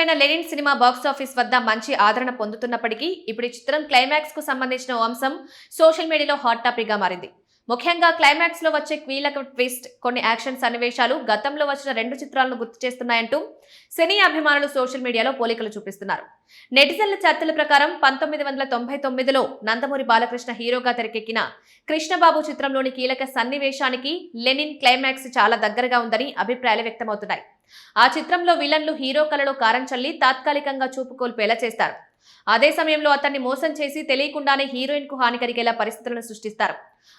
విడుదలైన Lenin cinema box office వద్ద మంచి ఆదరణ పొందుతున్నప్పటికీ ఇప్పుడు ఈ చిత్రం క్లైమాక్స్ కు సంబంధించిన ఓ అంశం సోషల్ మీడియాలో హాట్ టాపిక్ గా మారింది. ముఖ్యంగా క్లైమాక్స్ లో వచ్చే కీలక ట్విస్ట్, కొన్ని యాక్షన్ సన్నివేశాలు గతంలో వచ్చిన 2 చిత్రాలను గుర్తు చేస్తున్నాయంటూ సినీ అభిమానులు సోషల్ మీడియాలో పోలికలు చూపిస్తున్నారు. నెటిజన్ల చర్చల ప్రకారం 1999లో నందమూరి బాలకృష్ణ హీరోగా తెరకెక్కిన కృష్ణబాబు చిత్రంలోని కీలక సన్నివేశానికి లెనిన్ క్లైమాక్స్ చాలా దగ్గరగా ఉందని అభిప్రాయాలు వ్యక్తమవుతున్నాయి. ఆ చిత్రంలో విలన్లు హీరో కలలో కారం చల్లి తాత్కాలికంగా చూపు కోల్పోయేలా చేస్తారు. అదే సమయంలో అతన్ని మోసం చేసి తెలియకుండానే హీరోయిన్ కు హాని కలిగేలా పరిస్థితులను సృష్టిస్తారు.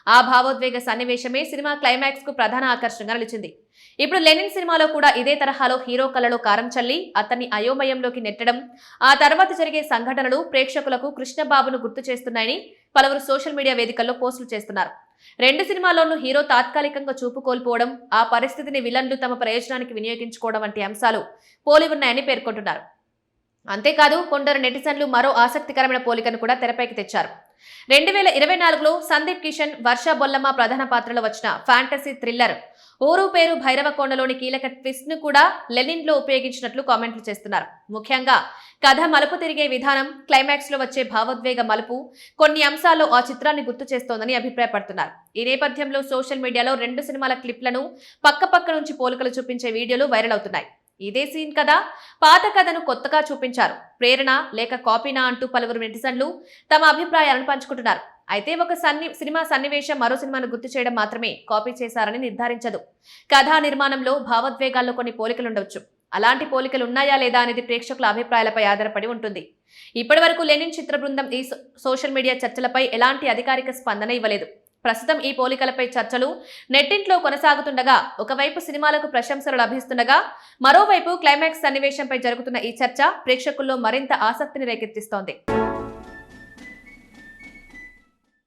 ఆ భావోద్వేగ సన్నివేశమే సినిమా క్లైమాక్స్ కు ప్రధాన ఆకర్షణగా నిలిచింది. ఇప్పుడు లెనిన్ సినిమాలో కూడా ఇదే తరహాలో హీరో కలలో కారం చల్లి అతన్ని అయోమయంలోకి నెట్టడం, ఆ తర్వాత జరిగే సంఘటనలు ప్రేక్షకులకు కృష్ణబాబును గుర్తు చేస్తున్నాయని పలువురు సోషల్ మీడియా వేదికల్లో పోస్టులు చేస్తున్నారు. 2 సినిమాల్లోనూ హీరో తాత్కాలికంగా చూపు కోల్పోవడం, ఆ పరిస్థితిని విలన్లు తమ ప్రయోజనానికి వినియోగించుకోవడం వంటి అంశాలు పోలి ఉన్నాయని పేర్కొంటున్నారు. అంతేకాదు కొందరు నెటిజన్లు మరో ఆసక్తికరమైన పోలికను కూడా తెరపైకి తెచ్చారు. 2024లో సందీప్ కిషన్, వర్ష బొల్లమ్మ ప్రధాన పాత్రలో వచ్చిన ఫ్యాంటసీ థ్రిల్లర్ ఊరు పేరు భైరవకొండలోని కీలక ట్విస్ట్ ను కూడా లెనిన్ లో ఉపయోగించినట్లు కామెంట్లు చేస్తున్నారు. ముఖ్యంగా కథ మలుపు తిరిగే విధానం, క్లైమాక్స్ లో వచ్చే భావోద్వేగ మలుపు కొన్ని అంశాల్లో ఆ చిత్రాన్ని గుర్తు చేస్తోందని అభిప్రాయపడుతున్నారు. ఈ నేపథ్యంలో సోషల్ మీడియాలో 2 సినిమాల క్లిప్లను పక్క నుంచి పోలికలు చూపించే వీడియోలు వైరల్ అవుతున్నాయి. ఇదే సీన్ కదా, పాత కథను కొత్తగా చూపించారు, ప్రేరణ లేక కాపీనా అంటూ పలువురు నెటిజన్లు తమ అభిప్రాయాలను పంచుకుంటున్నారు. అయితే ఒక సినిమా సన్నివేశం మరో సినిమాను గుర్తు చేయడం మాత్రమే కాపీ చేశారని నిర్ధారించదు. కథా నిర్మాణంలో, భావోద్వేగాల్లో కొన్ని పోలికలుండవచ్చు. అలాంటి పోలికలు ఉన్నాయా లేదా అనేది ప్రేక్షకుల అభిప్రాయాలపై ఆధారపడి ఉంటుంది. ఇప్పటి వరకు లెనిన్ చిత్ర బృందం ఈ సోషల్ మీడియా చర్చలపై ఎలాంటి అధికారిక స్పందన ఇవ్వలేదు. ప్రస్తుతం ఈ పోలికలపై చర్చలు నెట్టింట్లో కొనసాగుతుండగా, ఒకవైపు సినిమాలకు ప్రశంసలు లభిస్తుండగా, మరోవైపు క్లైమాక్స్ సన్నివేశంపై జరుగుతున్న ఈ చర్చ ప్రేక్షకుల్లో మరింత ఆసక్తిని రేకెత్తిస్తోంది.